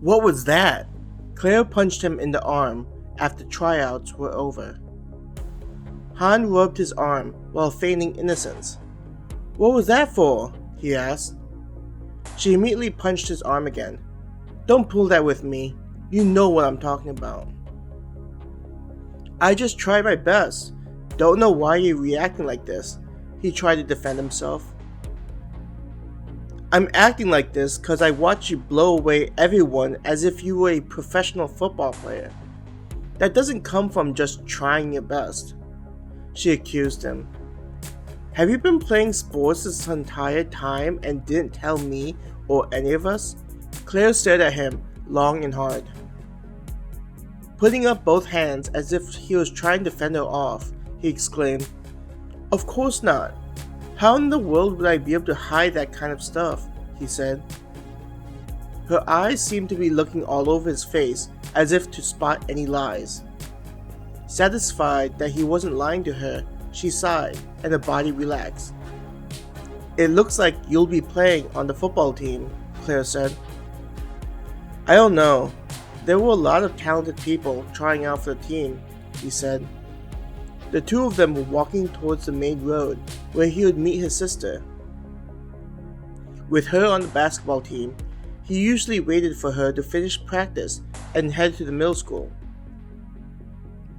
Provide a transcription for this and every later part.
What was that? Claire punched him in the arm after tryouts were over. Han rubbed his arm while feigning innocence. What was that for? He asked. She immediately punched his arm again. Don't pull that with me. You know what I'm talking about. I just tried my best. Don't know why you're reacting like this. He tried to defend himself. I'm acting like this because I watched you blow away everyone as if you were a professional football player. That doesn't come from just trying your best. She accused him. Have you been playing sports this entire time and didn't tell me or any of us? Claire stared at him long and hard. Putting up both hands as if he was trying to fend her off, he exclaimed, Of course not. How in the world would I be able to hide that kind of stuff? He said. Her eyes seemed to be looking all over his face as if to spot any lies. Satisfied that he wasn't lying to her, she sighed and her body relaxed. It looks like you'll be playing on the football team, Claire said. I don't know. There were a lot of talented people trying out for the team, he said. The two of them were walking towards the main road where he would meet his sister. With her on the basketball team, he usually waited for her to finish practice and head to the middle school.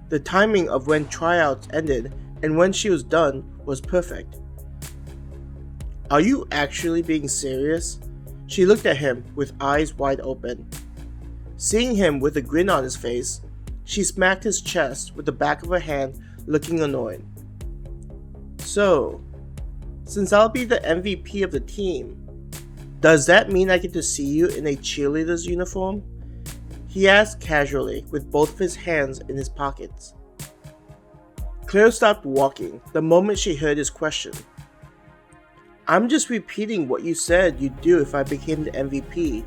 The timing of when tryouts ended and when she was done was perfect. Are you actually being serious? She looked at him with eyes wide open. Seeing him with a grin on his face, she smacked his chest with the back of her hand, looking annoyed. So, since I'll be the MVP of the team, does that mean I get to see you in a cheerleader's uniform? He asked casually with both of his hands in his pockets. Claire stopped walking the moment she heard his question. I'm just repeating what you said you'd do if I became the MVP.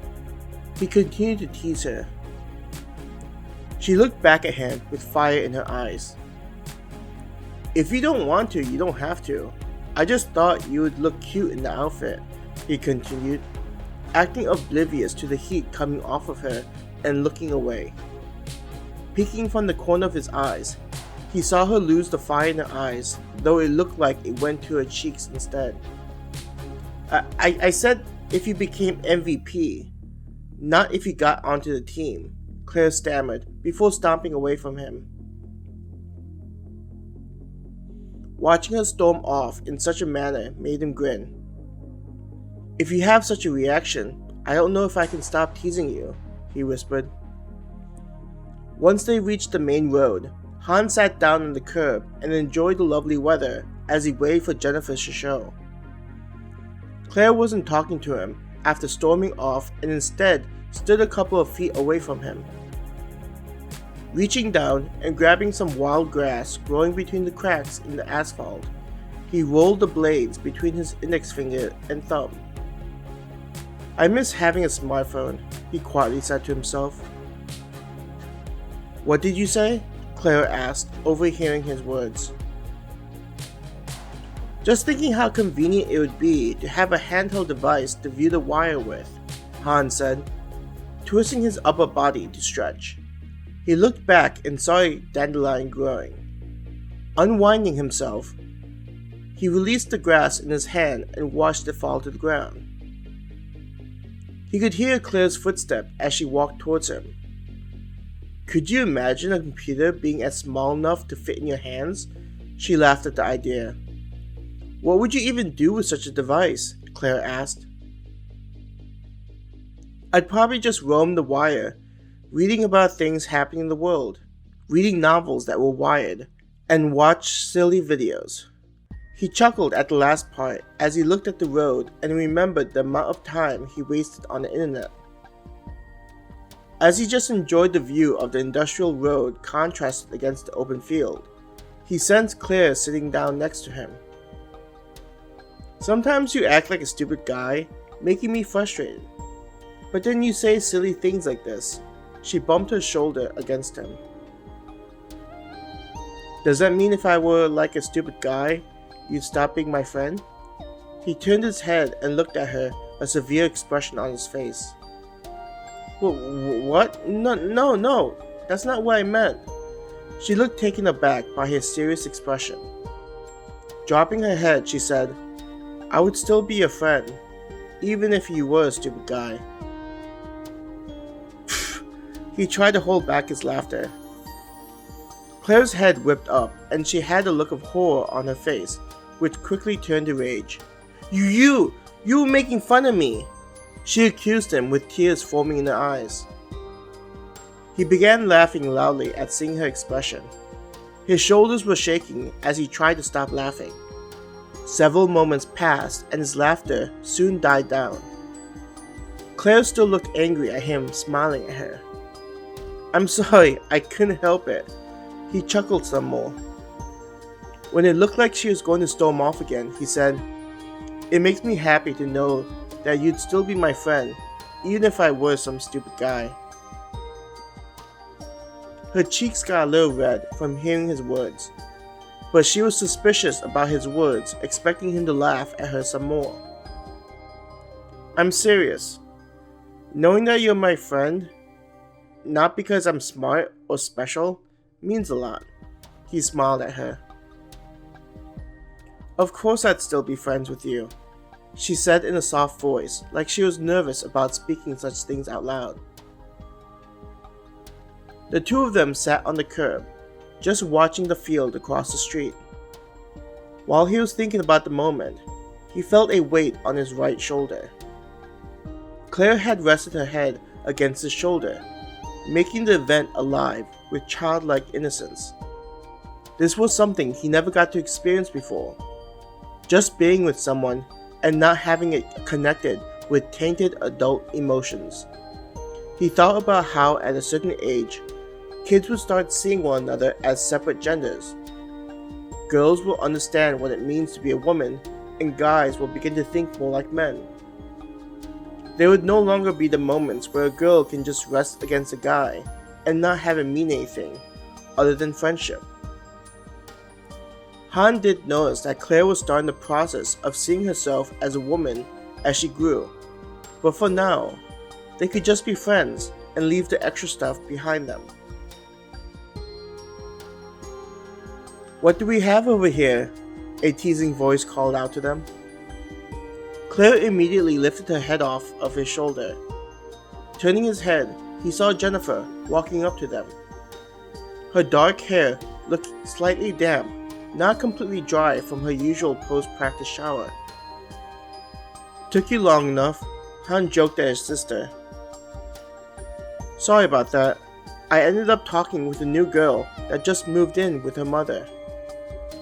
He continued to tease her. She looked back at him with fire in her eyes. If you don't want to, you don't have to. I just thought you would look cute in the outfit, he continued, acting oblivious to the heat coming off of her and looking away. Peeking from the corner of his eyes, he saw her lose the fire in her eyes, though it looked like it went to her cheeks instead. I said if you became MVP, not if you got onto the team, Claire stammered before stomping away from him. Watching her storm off in such a manner made him grin. If you have such a reaction, I don't know if I can stop teasing you, he whispered. Once they reached the main road, Han sat down on the curb and enjoyed the lovely weather as he waited for Jennifer to show. Claire wasn't talking to him after storming off and instead stood a couple of feet away from him. Reaching down and grabbing some wild grass growing between the cracks in the asphalt, he rolled the blades between his index finger and thumb. I miss having a smartphone, he quietly said to himself. What did you say? Claire asked, overhearing his words. Just thinking how convenient it would be to have a handheld device to view the wire with, Han said, twisting his upper body to stretch. He looked back and saw a dandelion growing. Unwinding himself, he released the grass in his hand and watched it fall to the ground. He could hear Claire's footstep as she walked towards him. Could you imagine a computer being as small enough to fit in your hands? She laughed at the idea. What would you even do with such a device? Claire asked. I'd probably just roam the wire, reading about things happening in the world, reading novels that were wired, and watch silly videos. He chuckled at the last part as he looked at the road and remembered the amount of time he wasted on the internet. As he just enjoyed the view of the industrial road contrasted against the open field, he sensed Claire sitting down next to him. Sometimes you act like a stupid guy, making me frustrated. But then you say silly things like this. She bumped her shoulder against him. Does that mean if I were like a stupid guy, you'd stop being my friend? He turned his head and looked at her, a severe expression on his face. What? No. That's not what I meant. She looked taken aback by his serious expression. Dropping her head, she said, I would still be your friend, even if you were a stupid guy. He tried to hold back his laughter. Claire's head whipped up, and she had a look of horror on her face, which quickly turned to rage. You were making fun of me! She accused him with tears forming in her eyes. He began laughing loudly at seeing her expression. His shoulders were shaking as he tried to stop laughing. Several moments passed and his laughter soon died down. Claire still looked angry at him, smiling at her. I'm sorry, I couldn't help it. He chuckled some more. When it looked like she was going to storm off again, he said, It makes me happy to know that you'd still be my friend, even if I were some stupid guy. Her cheeks got a little red from hearing his words, but she was suspicious about his words, expecting him to laugh at her some more. I'm serious. Knowing that you're my friend, not because I'm smart or special, means a lot. He smiled at her. Of course I'd still be friends with you, she said in a soft voice, like she was nervous about speaking such things out loud. The two of them sat on the curb, just watching the field across the street. While he was thinking about the moment, he felt a weight on his right shoulder. Claire had rested her head against his shoulder, making the event alive with childlike innocence. This was something he never got to experience before. Just being with someone and not having it connected with tainted adult emotions. He thought about how at a certain age, kids would start seeing one another as separate genders. Girls will understand what it means to be a woman, and guys will begin to think more like men. There would no longer be the moments where a girl can just rest against a guy and not have it mean anything other than friendship. Han did notice that Claire was starting the process of seeing herself as a woman as she grew, but for now, they could just be friends and leave the extra stuff behind them. What do we have over here? A teasing voice called out to them. Claire immediately lifted her head off of his shoulder. Turning his head, he saw Jennifer walking up to them. Her dark hair looked slightly damp, not completely dry from her usual post-practice shower. Took you long enough, Han joked at his sister. Sorry about that. I ended up talking with a new girl that just moved in with her mother.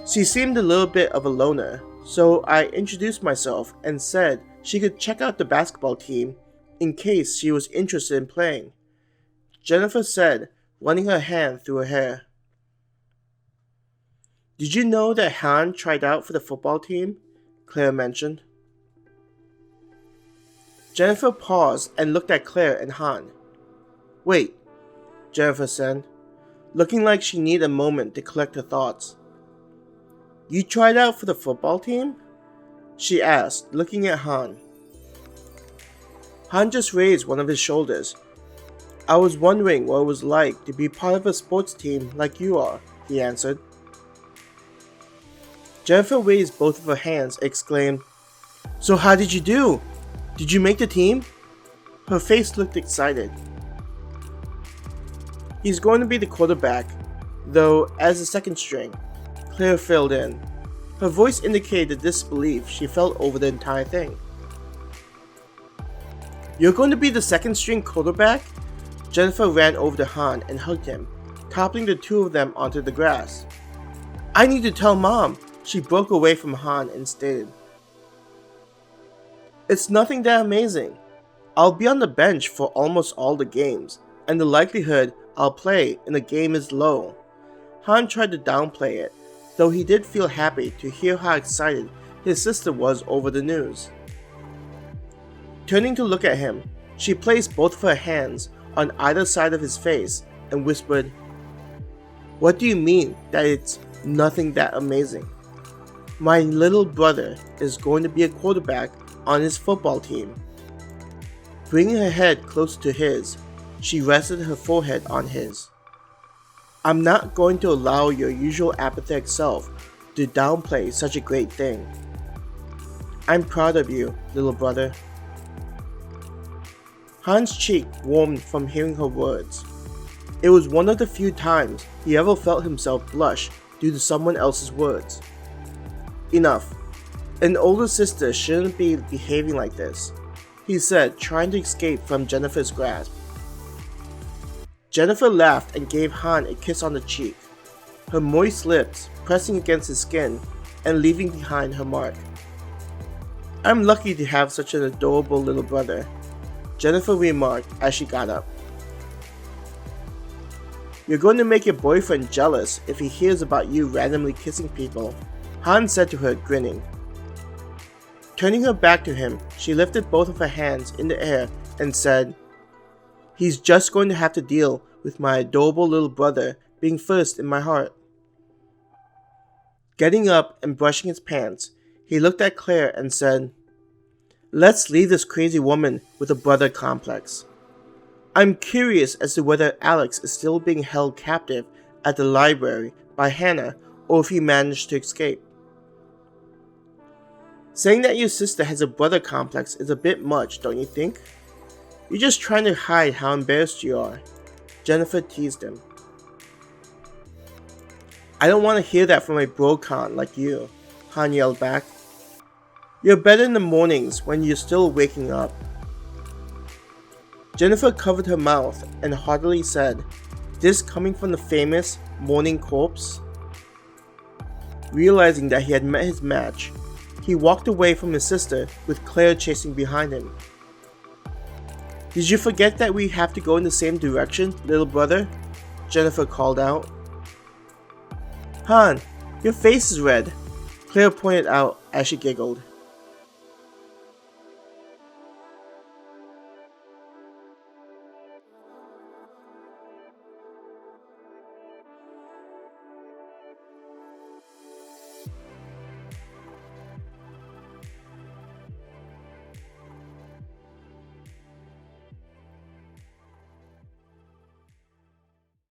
She seemed a little bit of a loner, so I introduced myself and said she could check out the basketball team in case she was interested in playing. Jennifer said, running her hand through her hair. Did you know that Han tried out for the football team? Claire mentioned. Jennifer paused and looked at Claire and Han. Wait, Jennifer said, looking like she needed a moment to collect her thoughts. You tried out for the football team? She asked, looking at Han. Han just raised one of his shoulders. I was wondering what it was like to be part of a sports team like you are, he answered. Jennifer raised both of her hands and exclaimed, So how did you do? Did you make the team? Her face looked excited. He's going to be the quarterback, though as a second string, Claire filled in. Her voice indicated the disbelief she felt over the entire thing. You're going to be the second string quarterback? Jennifer ran over to Han and hugged him, toppling the two of them onto the grass. I need to tell Mom, she broke away from Han and stated. It's nothing that amazing. I'll be on the bench for almost all the games, and the likelihood I'll play in a game is low. Han tried to downplay it, though he did feel happy to hear how excited his sister was over the news. Turning to look at him, she placed both of her hands on either side of his face and whispered, What do you mean that it's nothing that amazing? My little brother is going to be a quarterback on his football team. Bringing her head closer to his, She rested her forehead on his. I'm not going to allow your usual apathetic self to downplay such a great thing. I'm proud of you, little brother. Han's cheek warmed from hearing her words. It was one of the few times he ever felt himself blush due to someone else's words. Enough. An older sister shouldn't be behaving like this, he said, trying to escape from Jennifer's grasp. Jennifer laughed and gave Han a kiss on the cheek, her moist lips pressing against his skin and leaving behind her mark. I'm lucky to have such an adorable little brother, Jennifer remarked as she got up. You're going to make your boyfriend jealous if he hears about you randomly kissing people, Han said to her, grinning. Turning her back to him, she lifted both of her hands in the air and said, He's just going to have to deal with my adorable little brother being first in my heart. Getting up and brushing his pants, he looked at Claire and said, Let's leave this crazy woman with a brother complex. I'm curious as to whether Alex is still being held captive at the library by Hannah or if he managed to escape. Saying that your sister has a brother complex is a bit much, don't you think? You're just trying to hide how embarrassed you are, Jennifer teased him. I don't want to hear that from a bro-con like you, Han yelled back. You're better in the mornings when you're still waking up. Jennifer covered her mouth and haughtily said, This coming from the famous morning corpse? Realizing that he had met his match, he walked away from his sister with Claire chasing behind him. Did you forget that we have to go in the same direction, little brother? Jennifer called out. Han, your face is red, Claire pointed out as she giggled.